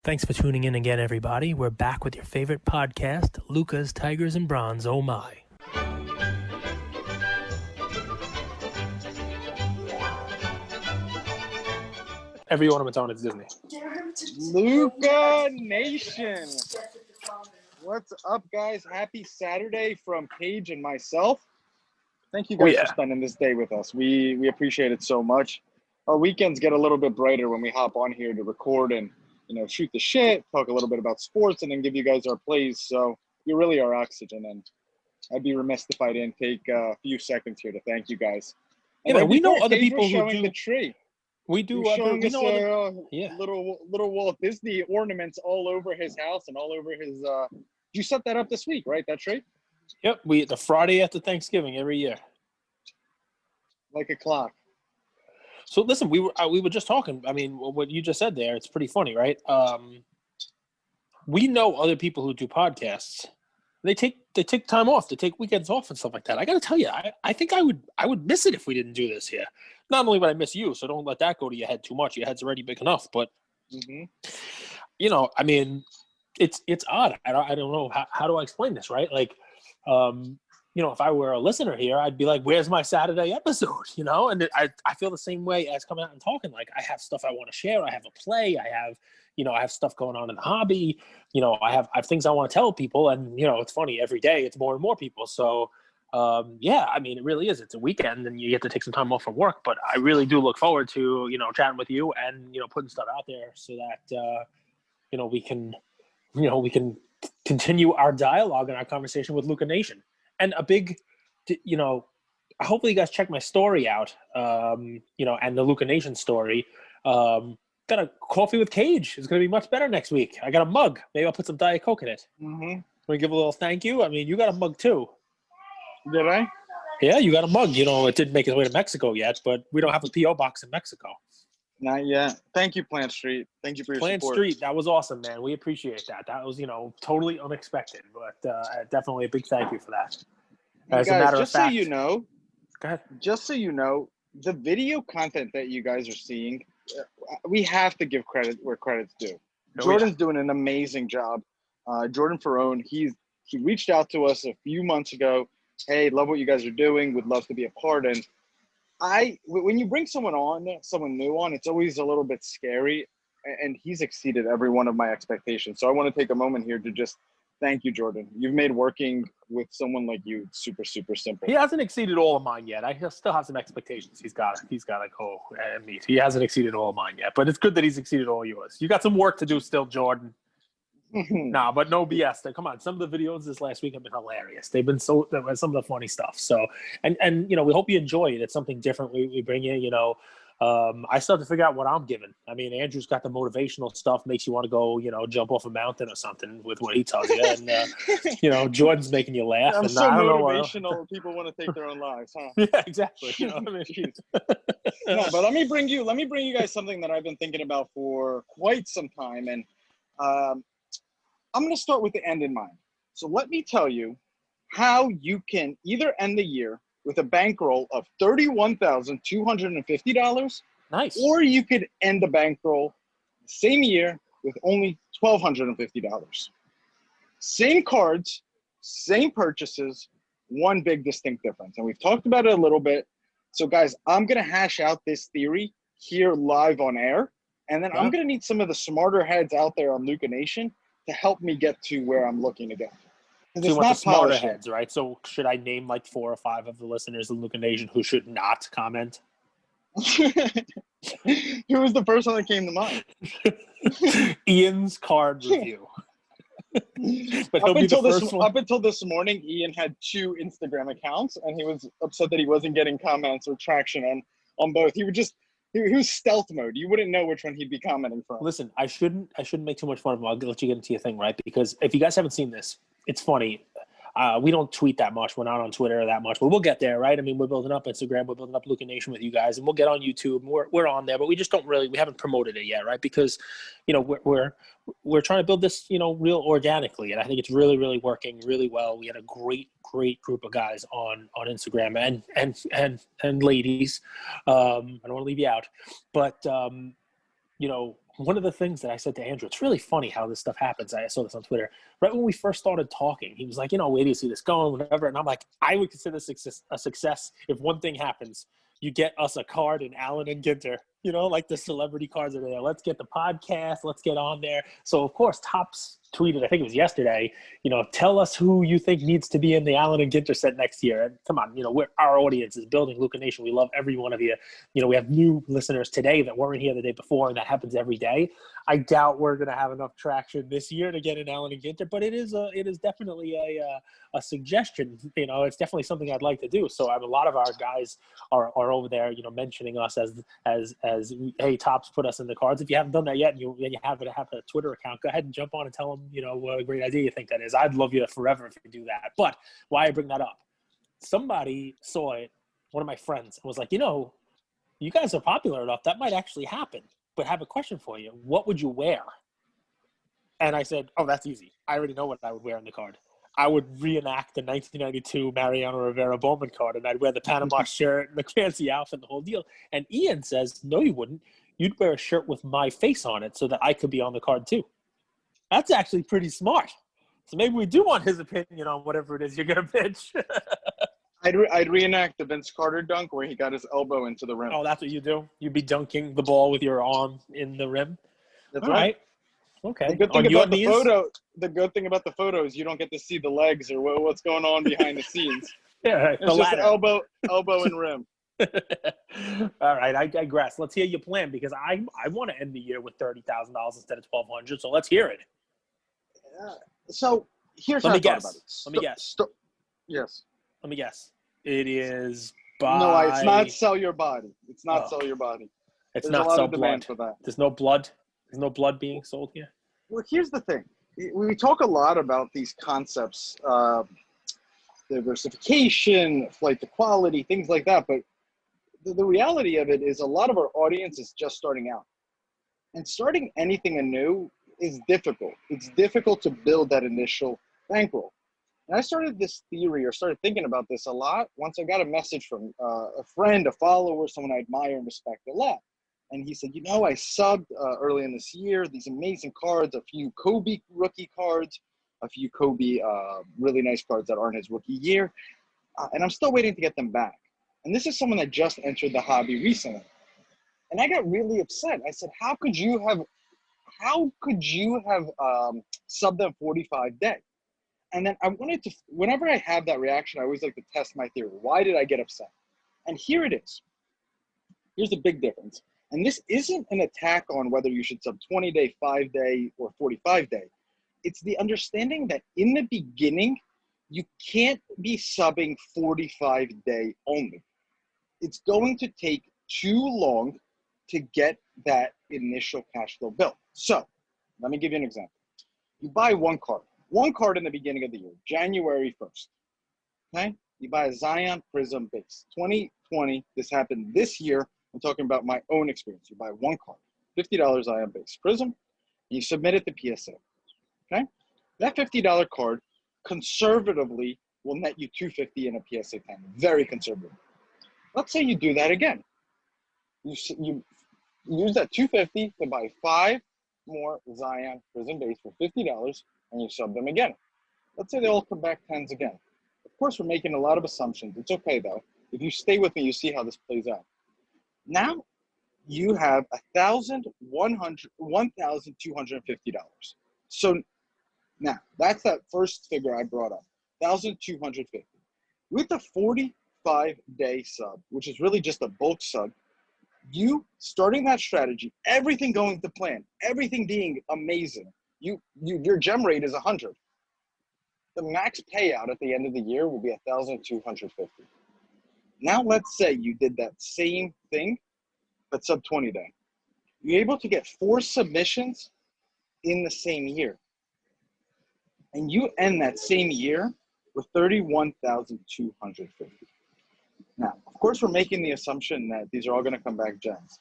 Thanks for tuning in again, everybody. We're back with your favorite podcast, Luka's Tigers and Bronze. Oh my. Everyone on its own, it's Disney. Luka Nation. What's up, guys? Happy Saturday from Paige and myself. Thank you guys for spending this day with us. We appreciate it so much. Our weekends get a little bit brighter when we hop on here to record and, shoot the shit, talk a little bit about sports, and then give you guys our plays. So you're really our oxygen, and I'd be remiss if I didn't take a few seconds here to thank you guys. And we know other people who showing do the tree. We do. Little Walt Disney ornaments all over his house and all over his. You set that up this week, right? That tree. Yep, the Friday after Thanksgiving every year. Like a clock. So listen, we were just talking. I mean, what you just said there, it's pretty funny, right? We know other people who do podcasts. They take time off. They take weekends off and stuff like that. I got to tell you, I think I would miss it if we didn't do this here. Not only would I miss you, so don't let that go to your head too much. Your head's already big enough. But I mean, it's odd. I don't know how do I explain this, right? Like, if I were a listener here, I'd be like, where's my Saturday episode? And I feel the same way as coming out and talking. Like, I have stuff I want to share. I have a play. I have stuff going on in the hobby. I have things I want to tell people. And, it's funny, every day it's more and more people. So, I mean, it really is. It's a weekend and you get to take some time off from work. But I really do look forward to, chatting with you and, putting stuff out there so that, we can continue our dialogue and our conversation with Luka Nation. And a big, hopefully you guys check my story out, and the Luka Nation story. Got a coffee with Cage. It's going to be much better next week. I got a mug. Maybe I'll put some Diet Coke in it. Mm-hmm. Want to give a little thank you? I mean, you got a mug too. Did I? Yeah, you got a mug. It didn't make its way to Mexico yet, but we don't have a P.O. box in Mexico. Not yet. Thank you, Plant Street. Thank you for your support. Plant Street, that was awesome, man. We appreciate that. That was, totally unexpected, but definitely a big thank you for that. As guys, a matter just of fact, so you know, go ahead. Just so you know, the video content that you guys are seeing, we have to give credit where credit's due. Jordan's doing an amazing job. Jordan Ferrone, he reached out to us a few months ago. Hey, love what you guys are doing. Would love to be a part. And when you bring someone new on, it's always a little bit scary. And he's exceeded every one of my expectations. So I want to take a moment here to just thank you, Jordan. You've made working with someone like you super, super simple. He hasn't exceeded all of mine yet. I still have some expectations. He's got to go and meet. He hasn't exceeded all of mine yet, but it's good that he's exceeded all yours. You got some work to do still, Jordan. Nah, but no BS. Come on, some of the videos this last week have been hilarious. They've been some of the funny stuff. So, and we hope you enjoy it. It's something different we bring in. I still have to figure out what I'm giving. I mean, Andrew's got the motivational stuff, makes you want to go, jump off a mountain or something with what he tells you. And, Jordan's making you laugh. I'm and so motivational. People want to take their own lives, huh? Yeah, exactly. You know what I mean? No, but let me bring you guys something that I've been thinking about for quite some time. And I'm going to start with the end in mind. So let me tell you how you can either end the year with a bankroll of $31,250. Nice. Or you could end the bankroll the same year with only $1,250. Same cards, same purchases, one big distinct difference. And we've talked about it a little bit. So guys, I'm going to hash out this theory here live on air. And then I'm going to need some of the smarter heads out there on Luka Nation to help me get to where I'm looking to go. So you want the smarter heads, right? So should I name like 4 or 5 of the listeners of Luka Nation who should not comment? Who was the first one that came to mind? Ian's card review. But up until this morning, Ian had 2 Instagram accounts, and he was upset that he wasn't getting comments or traction on both. He was stealth mode. You wouldn't know which one he'd be commenting from. Listen, I shouldn't make too much fun of him. I'll let you get into your thing, right? Because if you guys haven't seen this, it's funny. We don't tweet that much. We're not on Twitter that much, but we'll get there, right? I mean, we're building up Instagram. We're building up Luka Nation with you guys, and we'll get on YouTube. We're on there, but we just we haven't promoted it yet, right? Because, we're trying to build this, real organically, and I think it's really, really working really well. We had a great group of guys on Instagram and ladies. I don't want to leave you out, but one of the things that I said to Andrew, it's really funny how this stuff happens. I saw this on Twitter. Right when we first started talking, he was like, where do you see this going, whatever. And I'm like, I would consider this a success if one thing happens. You get us a card in Allen and Ginter, like the celebrity cards are there. Let's get the podcast. Let's get on there. So, of course, Topps tweeted, I think it was yesterday, tell us who you think needs to be in the Allen and Ginter set next year. And come on, our audience is building. Luka Nation, we love every one of you. We have new listeners today that weren't here the day before, and that happens every day. I doubt we're going to have enough traction this year to get an Allen and Ginter, but it is definitely a suggestion. It's definitely something I'd like to do. So a lot of our guys are over there, mentioning us as hey, Topps, put us in the cards. If you haven't done that yet, and you have a Twitter account, go ahead and jump on and tell them, what a great idea you think that is. I'd love you forever if you do that. But why I bring that up? Somebody saw it, one of my friends, and was like, you guys are popular enough, that might actually happen. But I have a question for you. What would you wear? And I said, oh, that's easy. I already know what I would wear on the card. I would reenact the 1992 Mariano Rivera Bowman card, and I'd wear the Panama shirt and the fancy outfit, the whole deal. And Ian says, no, you wouldn't. You'd wear a shirt with my face on it so that I could be on the card too. That's actually pretty smart. So maybe we do want his opinion on whatever it is you're going to pitch. I'd reenact the Vince Carter dunk where he got his elbow into the rim. Oh, that's what you do? You'd be dunking the ball with your arm in the rim? That's All right. Okay. The good thing about the photo is you don't get to see the legs or what's going on behind the scenes. Yeah, it's just elbow and rim. All right, I digress. Let's hear your plan because I want to end the year with $30,000 instead of $1,200. So let's hear it. So here's Let how me I guess. thought about it. Let me guess. Yes. Let me guess. It is No, it's not sell your body. It's not sell your body. It's There's not a lot sell of demand blood. for that. There's no blood. There's no blood being sold here. Well, here's the thing. We talk a lot about these concepts, diversification, flight to quality, things like that. But the reality of it is a lot of our audience is just starting out. And starting anything anew is difficult. It's difficult to build that initial bankroll. And I started thinking about this a lot once I got a message from a friend, a follower, someone I admire and respect a lot. And he said, I subbed early in this year, these amazing cards, a few Kobe rookie cards, a few Kobe really nice cards that aren't his rookie year. And I'm still waiting to get them back. And this is someone that just entered the hobby recently. And I got really upset. I said, how could you have subbed them 45 day? And then I wanted to, whenever I have that reaction, I always like to test my theory. Why did I get upset? And here it is. Here's the big difference. And this isn't an attack on whether you should sub 20 day, 5 day, or 45 day. It's the understanding that in the beginning, you can't be subbing 45 day only. It's going to take too long to get that initial cash flow built. So let me give you an example. You buy one card in the beginning of the year, January 1st. Okay? You buy a Zion Prism base. 2020, this happened this year. I'm talking about my own experience. You buy one card, $50 Zion base Prism, and you submit it to PSA. Okay? That $50 card conservatively will net you $250 in a PSA 10. Very conservative. Let's say you do that again. You use that $250 to buy 5 more Zion Prism base for $50, and you sub them again. Let's say they all come back 10s again. Of course, we're making a lot of assumptions. It's okay, though. If you stay with me, you see how this plays out. Now, you have $1,250. So now, that's that first figure I brought up, $1,250. With a 45-day sub, which is really just a bulk sub, you starting that strategy, everything going to plan, everything being amazing, your gem rate is 100. The max payout at the end of the year will be $1,250. Now let's say you did that same thing, but sub 20 day. You're able to get 4 submissions in the same year. And you end that same year with $31,250. Now, of course, we're making the assumption that these are all going to come back gems.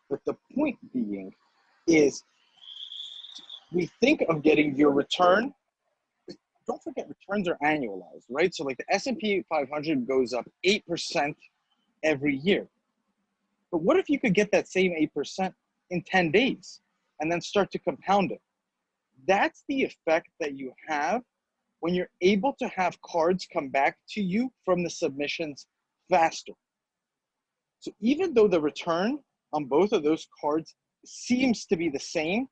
But the point being is we think of getting your return. Don't forget, returns are annualized, right? So like the S&P 500 goes up 8% every year. But what if you could get that same 8% in 10 days? and then start to compound it. That's the effect that you have when you're able to have cards come back to you from the submissions faster. So even though the return on both of those cards seems to be the same,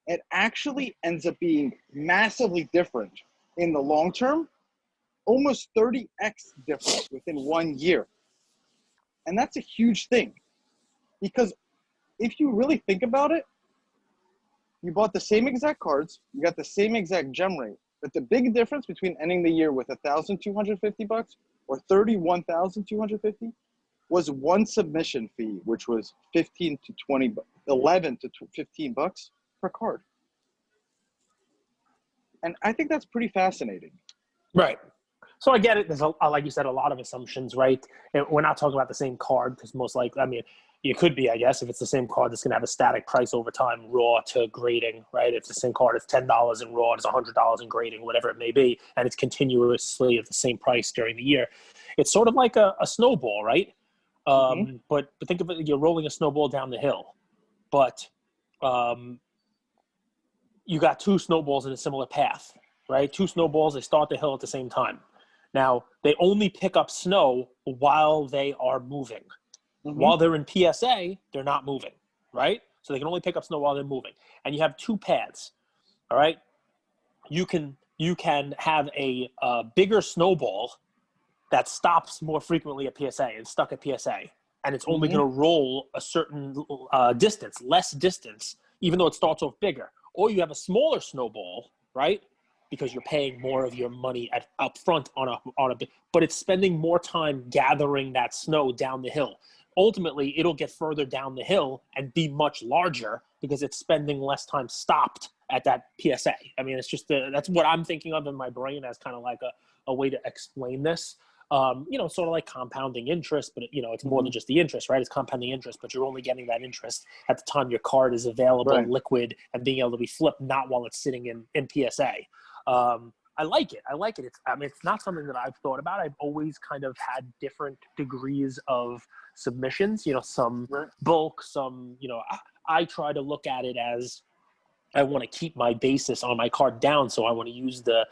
it actually ends up being massively different in the long term, almost 30x difference within 1 year. And that's a huge thing, because if you really think about it, you bought the same exact cards, you got the same exact gem rate, but the big difference between ending the year with $1,250 or $31,250 was one submission fee, which was 15 to 20, 11 to 15 bucks per card. And I think that's pretty fascinating. Right. So I get it. There's, like you said, a lot of assumptions, right? And we're not talking about the same card because most likely, I mean, you could be, I guess, if it's the same card that's going to have a static price over time, raw to grading, right? If it's the same card, it's $10 in raw, it's $100 in grading, whatever it may be, and it's continuously at the same price during the year. It's sort of like a snowball, right? But think of it, you're rolling a snowball down the hill, but you got two snowballs in a similar path, right? Two snowballs, they start the hill at the same time. Now, they only pick up snow while they are moving. While they're in PSA, they're not moving, right? So they can only pick up snow while they're moving. And you have two paths, all right? You can have a bigger snowball that stops more frequently at PSA and stuck at PSA. And it's only going to roll a certain distance, less distance, even though it starts off bigger. Or you have a smaller snowball, right? Because you're paying more of your money up front on a, but it's spending more time gathering that snow down the hill. Ultimately, it'll get further down the hill and be much larger because it's spending less time stopped at that PSA. I mean, it's just that's what I'm thinking of in my brain as kind of like a way to explain this. Sort of like compounding interest, but it's more than just the interest, right? It's compounding interest, but you're only getting that interest at the time your card is available, liquid, and being able to be flipped, not while it's sitting in PSA. I like it. It's not something that I've thought about. I've always kind of had different degrees of submissions, some bulk, some, I try to look at it as I want to keep my basis on my card down. So I want to use the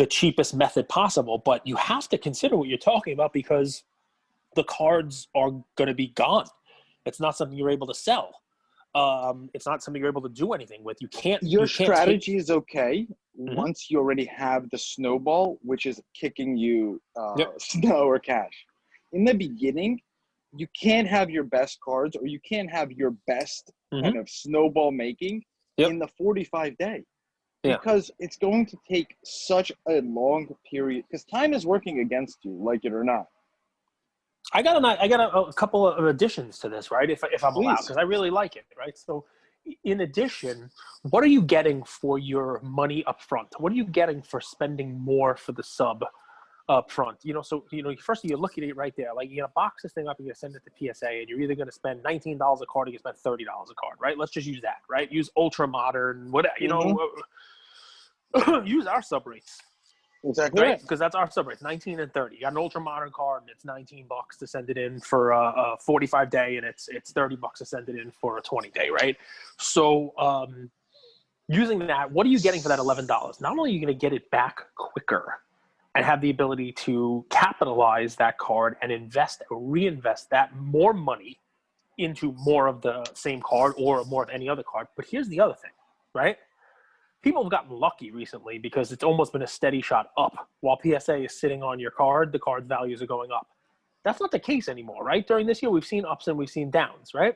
cheapest method possible, but you have to consider what you're talking about because the cards are going to be gone. It's not something you're able to sell. It's not something you're able to do anything with. Your strategy is okay once you already have the snowball, which is kicking you snow or cash. In the beginning, you can't have your best cards or you can't have your best kind of snowball making in the 45 day because it's going to take such a long period because time is working against you, like it or not. I got a couple of additions to this, right? If I'm allowed, because I really like it, right? So in addition, what are you getting for your money up front? What are you getting for spending more for the sub up front? First you're looking at it right there. Like, you're going to box this thing up and you're going to send it to PSA and you're either going to spend $19 a card or you spend $30 a card, right? Let's just use that, right? Use ultra modern, whatever, use our sub rates. Exactly right. Because that's our sub rates, 19 and 30. You got an ultra modern card and it's $19 to send it in for a 45 day and it's $30 to send it in for a 20 day, right? So using that, what are you getting for that $11? Not only are you going to get it back quicker and have the ability to capitalize that card and invest or reinvest that more money into more of the same card or more of any other card. But here's the other thing, right? People have gotten lucky recently because it's almost been a steady shot up. While PSA is sitting on your card, the card's values are going up. That's not the case anymore, right? During this year, we've seen ups and we've seen downs, right?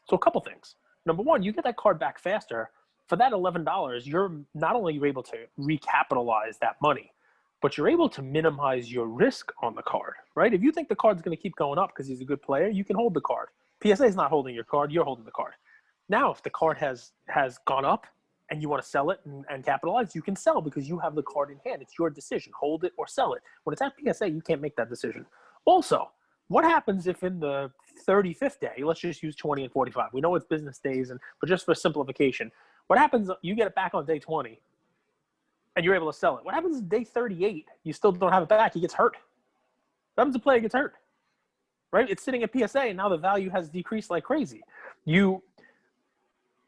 So a couple things. Number one, you get that card back faster. For that $11, you're not only able to recapitalize that money, but you're able to minimize your risk on the card, right? If you think the card's going to keep going up because he's a good player, you can hold the card. PSA is not holding your card, you're holding the card. Now, if the card has gone up, and you want to sell it and capitalize, you can sell because you have the card in hand. It's your decision. Hold it or sell it. When it's at PSA, you can't make that decision. Also, what happens if in the 35th day, let's just use 20 and 45. We know it's business days, but just for simplification, what happens, you get it back on day 20 and you're able to sell it. What happens day 38, you still don't have it back, he gets hurt. What happens if the player gets hurt? Right? It's sitting at PSA and now the value has decreased like crazy.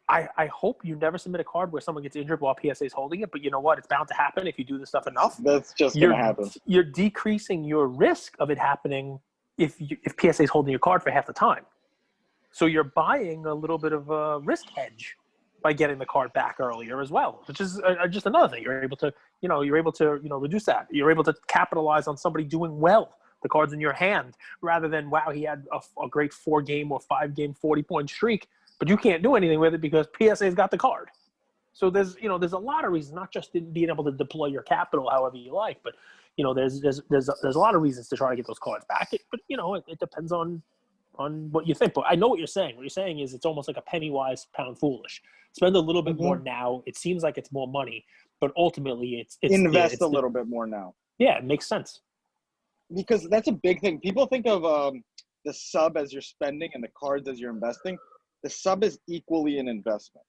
I hope you never submit a card where someone gets injured while PSA is holding it, but you know what? It's bound to happen if you do this stuff enough. That's just going to happen. You're decreasing your risk of it happening if PSA is holding your card for half the time. So you're buying a little bit of a risk hedge by getting the card back earlier as well, which is just another thing. You're able to reduce that. You're able to capitalize on somebody doing well. The card's in your hand rather than, wow, he had a great 4-game or 5-game 40-point streak, but you can't do anything with it because PSA's got the card. So there's a lot of reasons, not just in being able to deploy your capital however you like, but there's a lot of reasons to try to get those cards back. But it depends on what you think. But I know what you're saying. What you're saying is it's almost like a penny wise, pound foolish. Spend a little bit more now. It seems like it's more money, but ultimately it's invest a little bit more now. Yeah, it makes sense. Because that's a big thing. People think of the sub as you're spending and the cards as you're investing. The sub is equally an investment.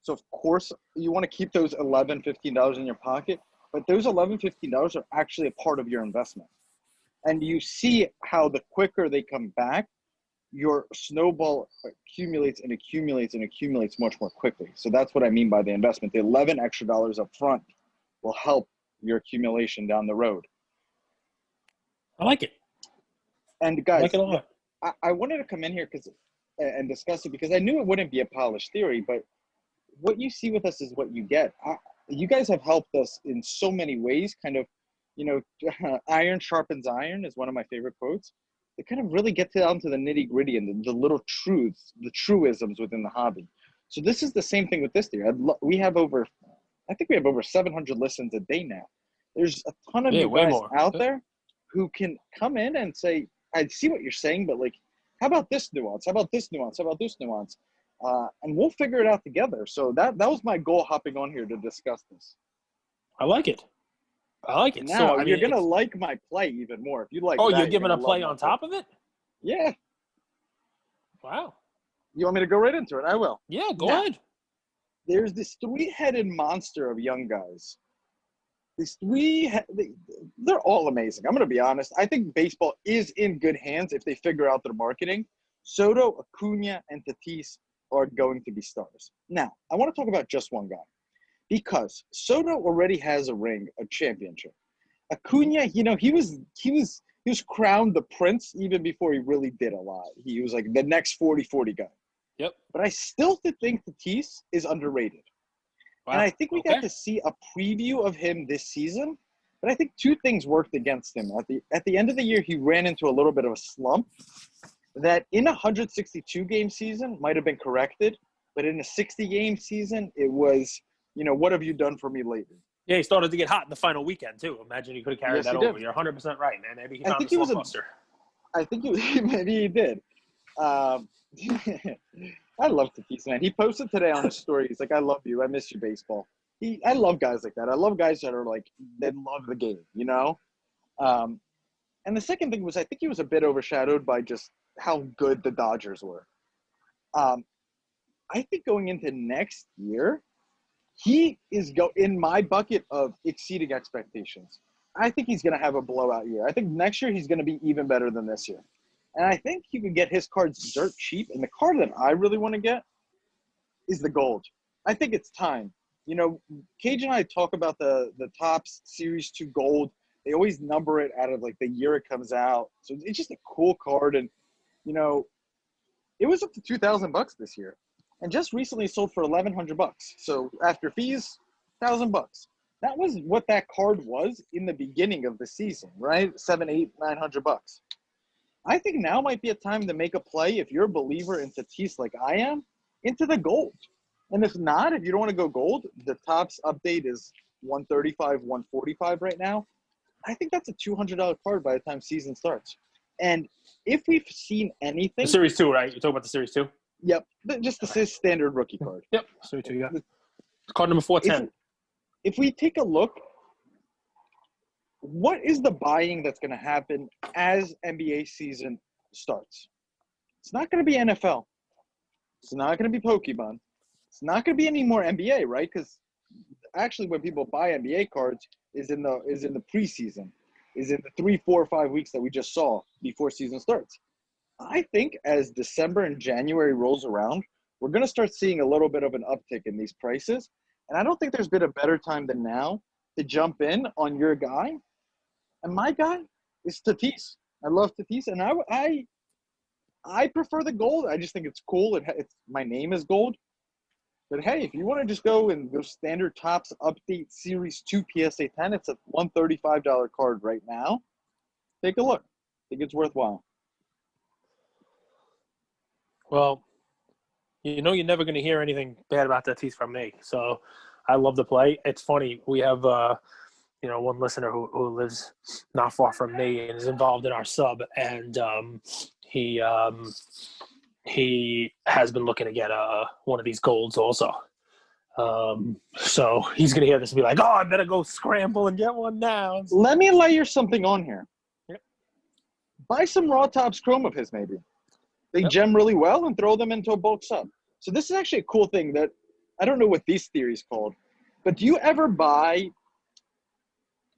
So, of course, you want to keep those $11, $15 in your pocket, but those $11, $15 are actually a part of your investment. And you see how the quicker they come back, your snowball accumulates and accumulates and accumulates much more quickly. So that's what I mean by the investment. The $11 extra up front will help your accumulation down the road. I like it. And guys, I like it a lot. I wanted to come in here and discuss it because I knew it wouldn't be a polished theory, but what you see with us is what you get. You guys have helped us in so many ways. Kind of, iron sharpens iron is one of my favorite quotes. They kind of really get down to the nitty gritty and the little truths, the truisms within the hobby. So this is the same thing with this theory. We have over 700 listens a day now. There's a ton of you guys out there who can come in and say, I see what you're saying, but how about this nuance? How about this nuance? How about this nuance? And we'll figure it out together. So that was my goal hopping on here to discuss this. I like it. Now, you're going to like my play even more. If you like you're giving a play on top of it? Yeah. Wow. You want me to go right into it? I will. Yeah, go ahead. There's this 3-headed monster of young guys. They're all amazing. I'm going to be honest. I think baseball is in good hands if they figure out their marketing. Soto, Acuna, and Tatis are going to be stars. Now, I want to talk about just one guy because Soto already has a championship. Acuna, he was crowned the prince even before he really did a lot. He was like the next 40-40 guy. Yep. But I still think Tatis is underrated. Wow. And I think we got to see a preview of him this season, but I think two things worked against him. At the end of the year, he ran into a little bit of a slump that in a 162-game season might have been corrected, but in a 60-game season, it was, what have you done for me lately? Yeah, he started to get hot in the final weekend, too. Imagine he could have carried that over. You're 100% right, man. Maybe he found a slump buster. I think maybe he did. I love Tatis, man. He posted today on his story. He's like, I love you. I miss you, baseball. I love guys like that. I love guys that are that love the game, And the second thing was I think he was a bit overshadowed by just how good the Dodgers were. I think going into next year, he is in my bucket of exceeding expectations. I think he's going to have a blowout year. I think next year he's going to be even better than this year. And I think you can get his cards dirt cheap. And the card that I really want to get is the gold. I think it's time. Cage and I talk about the Topps Series 2 gold. They always number it out of the year it comes out. So it's just a cool card. And, it was up to $2,000 this year. And just recently sold for $1,100. So after fees, $1,000. That was what that card was in the beginning of the season, right? $700, $800, $900. I think now might be a time to make a play if you're a believer in Tatis like I am, into the gold. And if not, if you don't want to go gold, the Topps update is $135, $145 right now. I think that's a $200 card by the time season starts. And if we've seen anything, the Series 2, right? You're talking about the Series 2? Yep, just the standard rookie card. Yep, Series 2. Yeah. Card number 410. If we take a look, what is the buying that's going to happen as NBA season starts? It's not going to be NFL. It's not going to be Pokemon. It's not going to be any more NBA, right? Because actually, when people buy NBA cards, is in the preseason, is in the 3, 4, 5 weeks that we just saw before season starts. I think as December and January rolls around, we're going to start seeing a little bit of an uptick in these prices. And I don't think there's been a better time than now to jump in on your guy. And my guy is Tatis. I love Tatis, and I prefer the gold. I just think it's cool. It's my name is gold. But hey, if you want to just go and go standard Topps Update Series 2 PSA 10, it's a $135 card right now. Take a look. I think it's worthwhile. Well, you know you're never going to hear anything bad about Tatis from me. So I love the play. It's funny. We have one listener who lives not far from me and is involved in our sub, and he has been looking to get one of these golds also. So he's gonna hear this and be like, "Oh, I better go scramble and get one now." Let me layer something on here. Yep. Buy some raw Topps Chrome of his, maybe. They gem really well, and throw them into a bulk sub. So this is actually a cool thing that I don't know what these theories called, but do you ever buy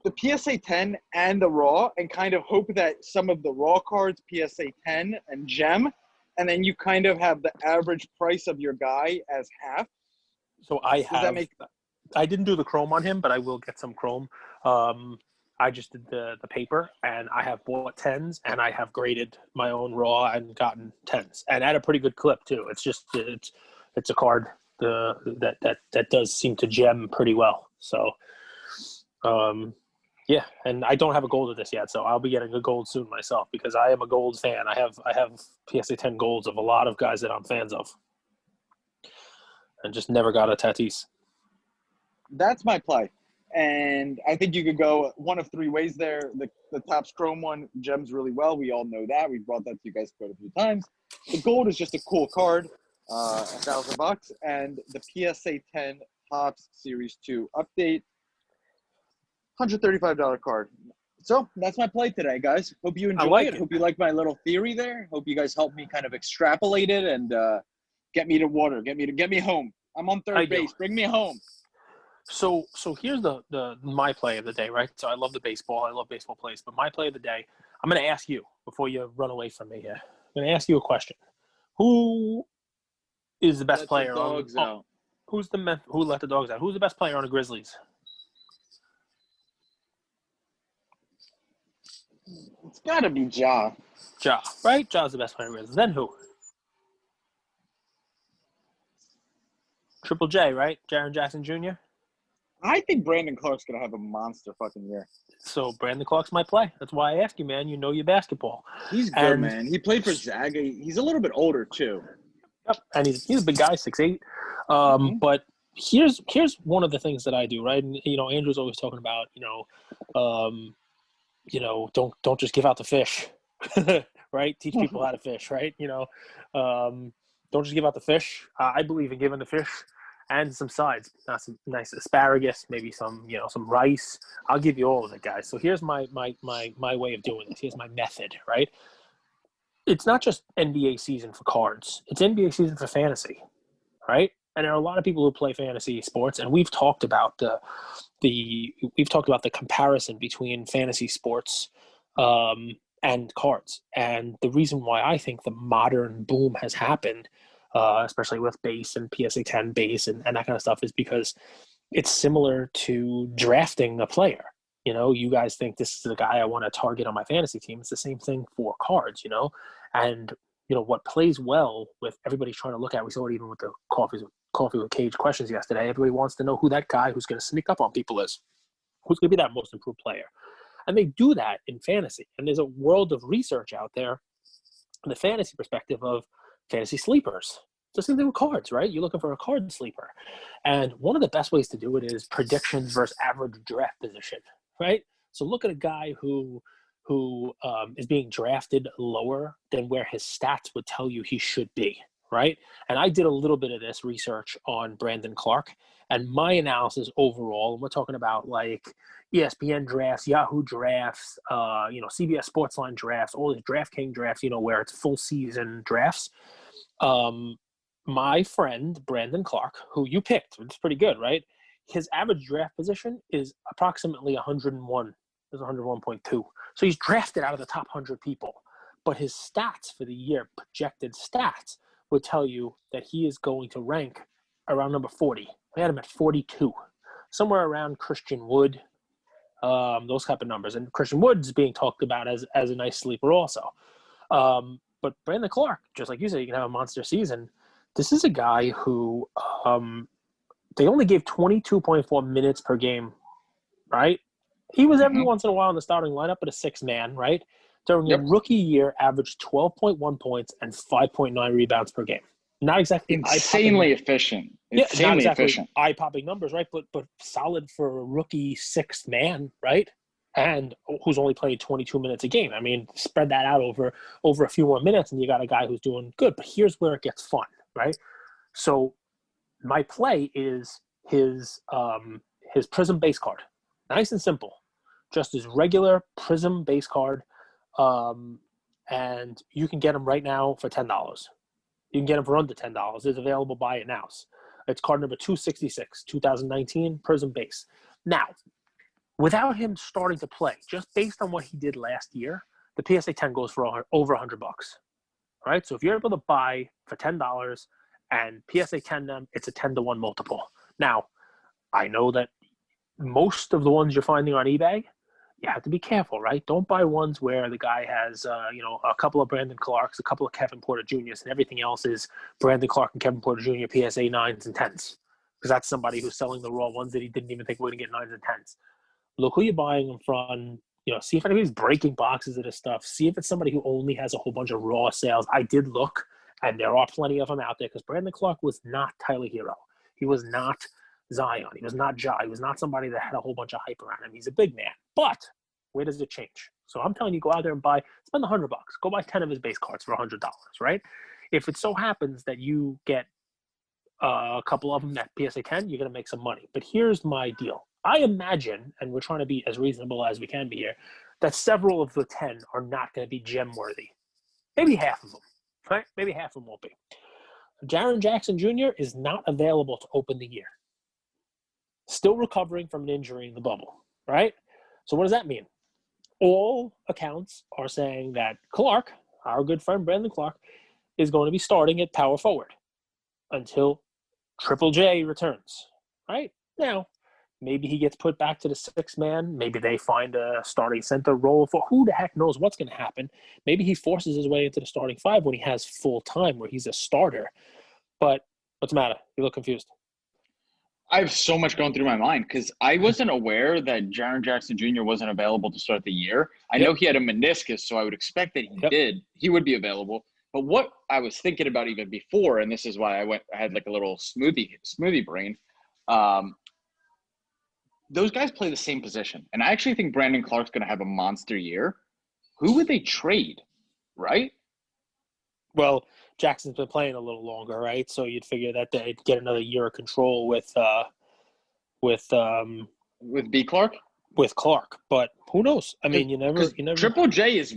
the PSA 10 and the raw and kind of hope that some of the raw cards, PSA 10 and gem, and then you kind of have the average price of your guy as half? So I didn't do the chrome on him, but I will get some chrome. I just did the paper, and I have bought 10s, and I have graded my own raw and gotten 10s, and at a pretty good clip too. It's just it's a card that does seem to gem pretty well. So yeah, and I don't have a gold of this yet, so I'll be getting a gold soon myself because I am a gold fan. I have PSA 10 golds of a lot of guys that I'm fans of, and just never got a Tatis. That's my play. And I think you could go one of three ways there. The Topps Chrome one gems really well. We all know that. We've brought that to you guys quite a few times. The gold is just a cool card, $1,000. And the PSA 10 Topps Series 2 update, $135 card. So that's my play today, guys. Hope you enjoy it. Hope you like my little theory there. Hope you guys help me kind of extrapolate it and get me to water. Get me home. I'm on third base. Bring me home. So here's the my play of the day, right? So I love the baseball. I love baseball plays. But my play of the day, I'm going to ask you before you run away from me here. I'm going to ask you a question. Who is the best player on – who let the dogs out? Who's the best player on the Grizzlies? It's got to be Ja. Ja, right? Ja's the best player on the Grizzlies. Then who? Triple J, right? Jaren Jackson Jr.? I think Brandon Clark's going to have a monster fucking year. So Brandon Clark's my play. That's why I ask you, man. You know your basketball. He's good, man. He played for Zaga. He's a little bit older, too. Yep, and he's a big guy, 6'8". But here's one of the things that I do, right? And, Andrew's always talking about, don't just give out the fish, right? Teach people how to fish, right? Don't just give out the fish. I believe in giving the fish and some sides, some nice asparagus, maybe some rice. I'll give you all of it, guys. So here's my way of doing this. Here's my method, right? It's not just NBA season for cards. It's NBA season for fantasy, right? And there are a lot of people who play fantasy sports, and we've talked about the comparison between fantasy sports and cards. And the reason why I think the modern boom has happened, especially with base and PSA 10 base and that kind of stuff, is because it's similar to drafting a player. You guys think this is the guy I want to target on my fantasy team. It's the same thing for cards, and what plays well with everybody's trying to look at. We saw it even with the coffee with Cage questions yesterday. Everybody wants to know who that guy who's going to sneak up on people is. Who's going to be that most improved player? And they do that in fantasy. And there's a world of research out there in the fantasy perspective of fantasy sleepers. It's the same thing with cards, right? You're looking for a card sleeper. And one of the best ways to do it is predictions versus average draft position, right? So look at a guy who is being drafted lower than where his stats would tell you he should be, right? And I did a little bit of this research on Brandon Clark, and my analysis overall, and we're talking about like ESPN drafts, Yahoo drafts, CBS Sportsline drafts, all these DraftKings drafts, where it's full season drafts. My friend Brandon Clark, who you picked, it's pretty good, right? His average draft position is approximately 101. It's 101.2. So he's drafted out of the top 100 people. But his stats for the year, projected stats, would tell you that he is going to rank around number 40. I had him at 42, somewhere around Christian Wood, those type of numbers. And Christian Wood is being talked about as a nice sleeper also. But Brandon Clark, just like you said, you can have a monster season. This is a guy who they only gave 22.4 minutes per game, right? He was every once in a while in the starting lineup, but a six-man, right? During his rookie year, averaged 12.1 points and 5.9 rebounds per game. Not exactly insanely efficient. Not exactly eye-popping numbers, right? But solid for a rookie sixth man, right? And who's only played 22 minutes a game. I mean, spread that out over a few more minutes, and you got a guy who's doing good. But here's where it gets fun, right? So my play is his Prism base card. Nice and simple. Just his regular Prism base card. And you can get him right now for $10. You can get him for under $10. It's available. Buy it now. It's card number 266, 2019 Prism base. Now, without him starting to play, just based on what he did last year, the PSA 10 goes for over $100. Right? So if you're able to buy for $10 and PSA 10 them, it's a 10-to-1 multiple. Now, I know that most of the ones you're finding on eBay, you have to be careful, right? Don't buy ones where the guy has, a couple of Brandon Clarks, a couple of Kevin Porter Jr.'s, and everything else is Brandon Clark and Kevin Porter Jr. PSA 9s and 10s. Because that's somebody who's selling the raw ones that he didn't even think were going to get 9s and 10s. Look who you're buying them from. See if anybody's breaking boxes of this stuff. See if it's somebody who only has a whole bunch of raw sales. I did look, and there are plenty of them out there because Brandon Clark was not Tyler Hero. He was not Zion. He was not Ja. He was not somebody that had a whole bunch of hype around him. He's a big man. But where does it change? So I'm telling you, go out there and spend $100. Go buy 10 of his base cards for $100, right? If it so happens that you get a couple of them at PSA 10, you're going to make some money. But here's my deal. I imagine, and we're trying to be as reasonable as we can be here, that several of the 10 are not going to be gem worthy. Maybe half of them, right? Maybe half of them won't be. Jaren Jackson Jr. is not available to open the year. Still recovering from an injury in the bubble, right? So what does that mean? All accounts are saying that Clark, our good friend Brandon Clark, is going to be starting at power forward until Triple J returns, right? Now, maybe he gets put back to the sixth man. Maybe they find a starting center role for who the heck knows what's going to happen. Maybe he forces his way into the starting five when he has full time where he's a starter. But what's the matter? You look confused. I have so much going through my mind because I wasn't aware that Jaren Jackson Jr. wasn't available to start the year. I know he had a meniscus, so I would expect that he would be available. But what I was thinking about even before, and this is why I had like a little smoothie brain, those guys play the same position. And I actually think Brandon Clark's going to have a monster year. Who would they trade, right? Well, Jackson's been playing a little longer, right? So you'd figure that they'd get another year of control with B. Clark? With Clark. But who knows? I mean, you never Triple J is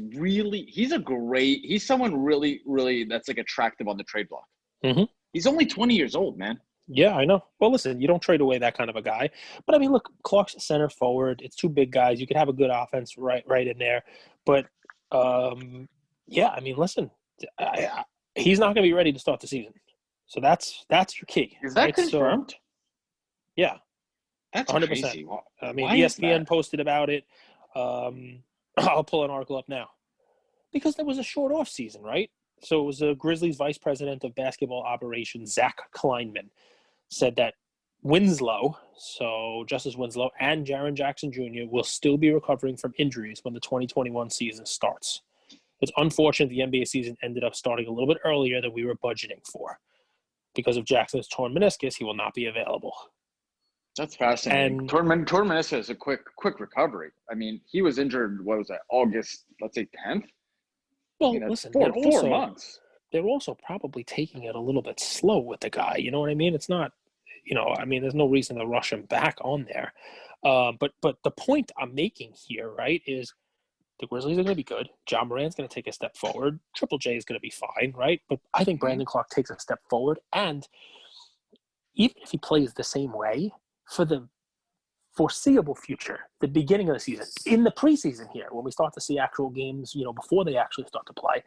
he's someone really, really that's like attractive on the trade block. Mm-hmm. He's only 20 years old, man. Yeah, I know. Well, listen, you don't trade away that kind of a guy. But I mean, look, Clark's a center forward. It's two big guys. You could have a good offense right in there. But yeah, I mean, listen, he's not going to be ready to start the season. So that's your key. Is that confirmed? So, yeah. That's 100%. Crazy. I mean, ESPN posted about it. I'll pull an article up now. Because there was a short off season, right? So it was a Grizzlies vice president of basketball operations, Zach Kleinman, said that Winslow, so Justice Winslow, and Jaren Jackson Jr. will still be recovering from injuries when the 2021 season starts. It's unfortunate the NBA season ended up starting a little bit earlier than we were budgeting for. Because of Jackson's torn meniscus, he will not be available. That's fascinating. And torn meniscus is a quick recovery. I mean, he was injured, what was that, August, let's say 10th? Well, listen, 4 months. They're also probably taking it a little bit slow with the guy. You know what I mean? It's not, I mean, there's no reason to rush him back on there. But the point I'm making here, right, is the Grizzlies are going to be good. John Moran's going to take a step forward. Triple J is going to be fine, right? But I think Brandon Clark takes a step forward. And even if he plays the same way for the foreseeable future, the beginning of the season, in the preseason here, when we start to see actual games, before they actually start to play,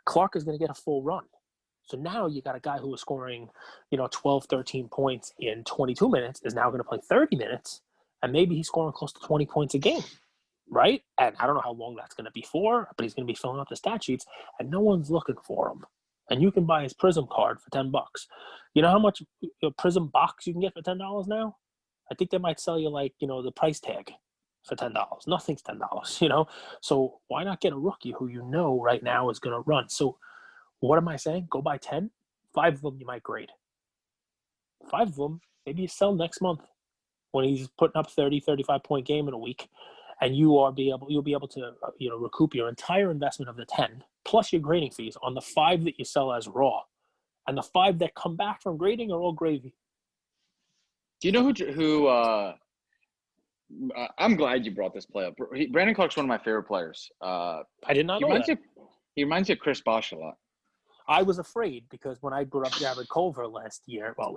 Clark is going to get a full run. So now you got a guy who was scoring, 12, 13 points in 22 minutes is now going to play 30 minutes, and maybe he's scoring close to 20 points a game, right? And I don't know how long that's going to be for, but he's going to be filling up the stat sheets, and no one's looking for him. And you can buy his Prism card for $10. You know how much a Prism box you can get for $10 now? I think they might sell you the price tag for $10. Nothing's $10, So why not get a rookie who right now is going to run? So what am I saying? Go buy 10. 5 of them you might grade. 5 of them maybe you sell next month when he's putting up 30, 35-point game in a week, and you'll be able to recoup your entire investment of the 10 plus your grading fees on the 5 that you sell as raw, and the 5 that come back from grading are all gravy. Do you know who I'm glad you brought this play up. Brandon Clark's one of my favorite players. I did not know that. He reminds you of Chris Bosh a lot. I was afraid because when I brought up Jared Culver last year, I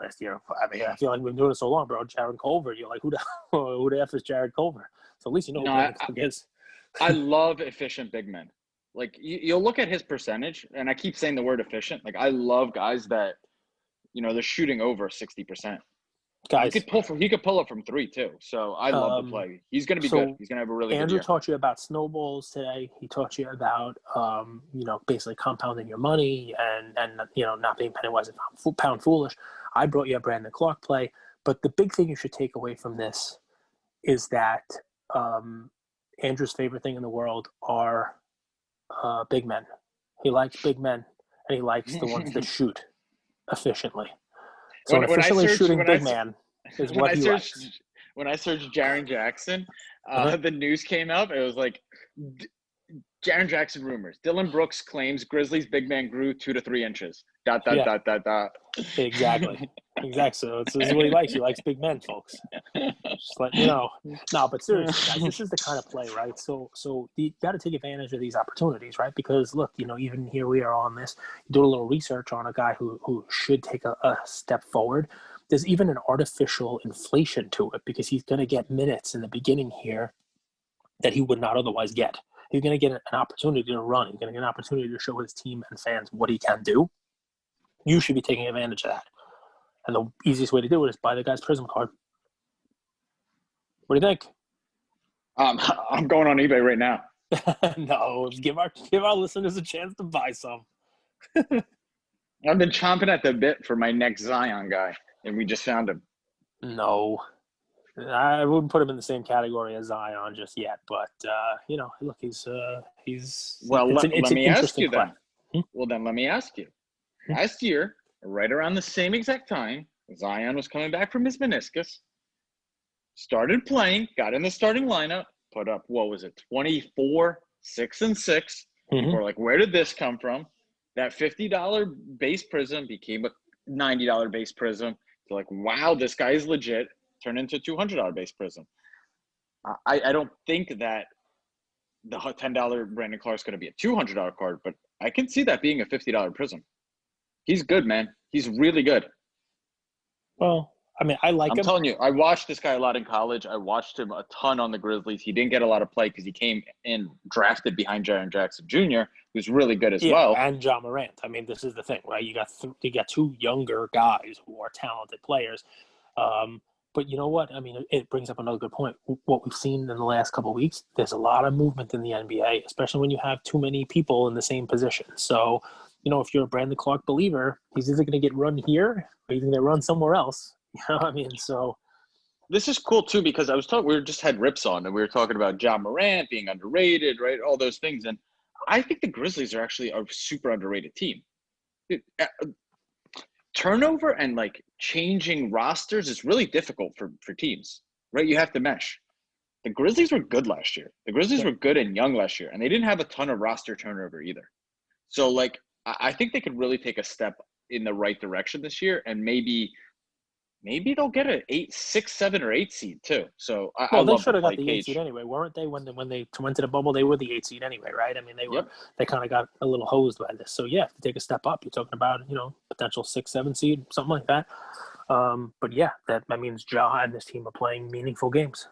mean, I feel like we've been doing it so long, bro. Jared Culver, you're like, who the F is Jared Culver? So at least you know who Brandon Clark is. I love efficient big men. Like, you'll look at his percentage, and I keep saying the word efficient. Like, I love guys that, they're shooting over 60%. Guys, he could pull up from 3 too. So I love the play. He's going to be good. He's going to have a really good year. Andrew taught you about snowballs today. He taught you about basically compounding your money and not being penny wise and pound foolish. I brought you a Brandon Clark play, but the big thing you should take away from this is that Andrew's favorite thing in the world are big men. He likes big men, and he likes the ones that shoot efficiently. So an efficiently shooting big man is what he likes. When I searched Jaren Jackson, the news came up. It was like, Jaren Jackson rumors. Dylan Brooks claims Grizzlies big man grew 2 to 3 inches. ... Exactly. So this is what he likes. He likes big men, folks. Just let you know. No, but seriously, guys, this is the kind of play, right? So you got to take advantage of these opportunities, right? Because look, even here we are on this, do a little research on a guy who should take a step forward. There's even an artificial inflation to it because he's going to get minutes in the beginning here that he would not otherwise get. He's going to get an opportunity to run. He's going to get an opportunity to show his team and fans what he can do. You should be taking advantage of that. And the easiest way to do it is buy the guy's Prism card. What do you think? I'm going on eBay right now. No, give our listeners a chance to buy some. I've been chomping at the bit for my next Zion guy, and we just found him. No. I wouldn't put him in the same category as Zion just yet, but look, he's. Well, let me ask you then. Well, then let me ask you. Last year, right around the same exact time, Zion was coming back from his meniscus, started playing, got in the starting lineup, put up 24, 6 and 6. People were like, where did this come from? That $50 base Prism became a $90 base Prism. They're like, wow, this guy is legit. Turned into a $200 base Prism. I don't think that the $10 Brandon Clark is going to be a $200 card, but I can see that being a $50 Prism. He's good, man. He's really good. Well, I mean, I like him. I'm telling you, I watched this guy a lot in college. I watched him a ton on the Grizzlies. He didn't get a lot of play because he came in drafted behind Jaren Jackson Jr., who's really good as well. And Ja Morant. I mean, this is the thing, right? You got 2 younger guys who are talented players. But you know what? I mean, it brings up another good point. What we've seen in the last couple of weeks, there's a lot of movement in the NBA, especially when you have too many people in the same position. So, if you're a Brandon Clark believer, he's either going to get run here or he's going to run somewhere else. You know what I mean? So this is cool too, because we just had Rips on and we were talking about Ja Morant being underrated, right? All those things. And I think the Grizzlies are actually a super underrated team. Turnover and changing rosters is really difficult for teams, right? You have to mesh. The Grizzlies were good last year. The Grizzlies were good and young last year, and they didn't have a ton of roster turnover either. So I think they could really take a step in the right direction this year, and maybe they'll get an 8, 6, 7, or 8 seed too. So they should have got the 8 seed anyway, weren't they? When they went to the bubble, they were the 8 seed anyway, right? I mean, they kind of got a little hosed by this. So yeah, to take a step up, you're talking about potential 6, 7 seed, something like that. But yeah, that means Ja and this team are playing meaningful games.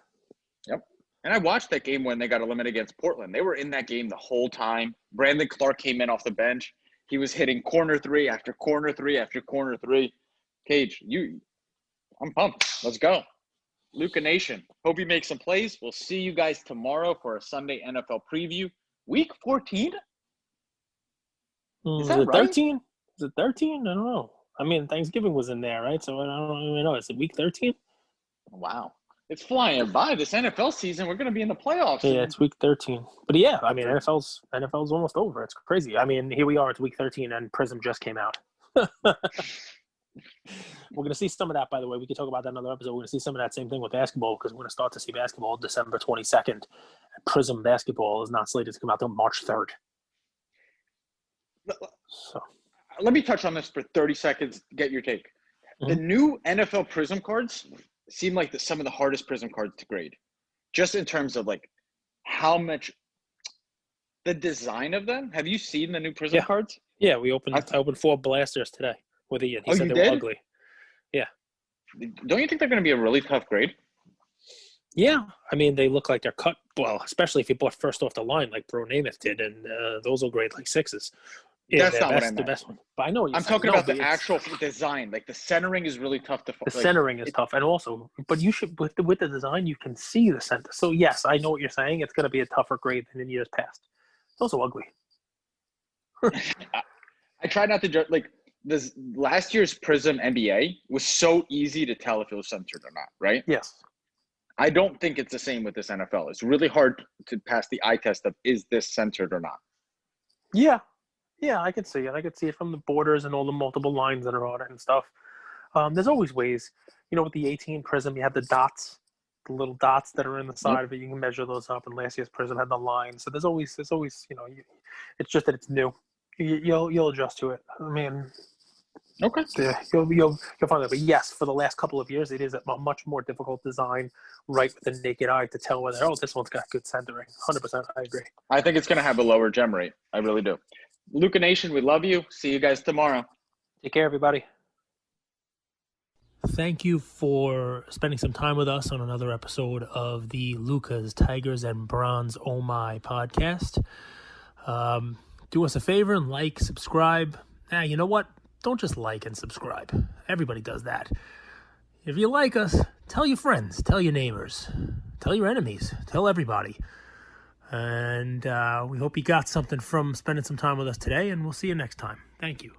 Yep. And I watched that game when they got eliminated against Portland. They were in that game the whole time. Brandon Clark came in off the bench. He was hitting corner three after corner three after corner three. Cage, I'm pumped. Let's go. Luka Nation. Hope you make some plays. We'll see you guys tomorrow for a Sunday NFL preview. Week 14? Is that it right? 13? Is it 13? I don't know. I mean, Thanksgiving was in there, right? So I don't even know. Is it week 13? Wow. It's flying by. This NFL season, we're going to be in the playoffs. Yeah, it's week 13. But yeah, I mean, NFL's almost over. It's crazy. I mean, here we are. It's week 13, and Prism just came out. We're going to see some of that, by the way. We could talk about that in another episode. We're going to see some of that same thing with basketball because we're going to start to see basketball December 22nd. And Prism basketball is not slated to come out until March 3rd. So, let me touch on this for 30 seconds. Get your take. Mm-hmm. The new NFL Prism cards seem like some of the hardest Prism cards to grade, just in terms of like how much the design of them. Have you seen the new Prism cards? Yeah, I opened 4 blasters today with Ian. He said they were ugly. Yeah. Don't you think they're going to be a really tough grade? Yeah, I mean they look like they're cut well, especially if you bought first off the line like Bro Namath did, and those will grade like 6s. Yeah, that's not what I meant. The best one. But I know what you're saying. Talking about the actual design. Like the centering is really tough to. The centering is tough, and also, but you should with the design you can see the center. So yes, I know what you're saying. It's going to be a tougher grade than in years past. It's also ugly. I try not to like this. Last year's Prism NBA was so easy to tell if it was centered or not. Right? Yes. I don't think it's the same with this NFL. It's really hard to pass the eye test of is this centered or not. Yeah. Yeah, I could see it. I could see it from the borders and all the multiple lines that are on it and stuff. There's always ways. You know, with the 18 Prism, you have the dots, the little dots that are in the side of it. You can measure those up. And last year's Prism had the lines. So there's always, you know, it's just that it's new. You'll adjust to it. I mean, okay. Yeah, you'll find that. But yes, for the last couple of years, it is a much more difficult design, right with the naked eye to tell whether this one's got good centering. 100%, I agree. I think it's going to have a lower gem rate. I really do. Luka Nation, we love you. See you guys tomorrow. Take care, everybody. Thank you for spending some time with us on another episode of the Lukas, Tigers, and Bronze Oh My podcast. Do us a favor and like, subscribe. You know what? Don't just like and subscribe. Everybody does that. If you like us, tell your friends, tell your neighbors, tell your enemies, tell everybody. And we hope you got something from spending some time with us today, and we'll see you next time. Thank you.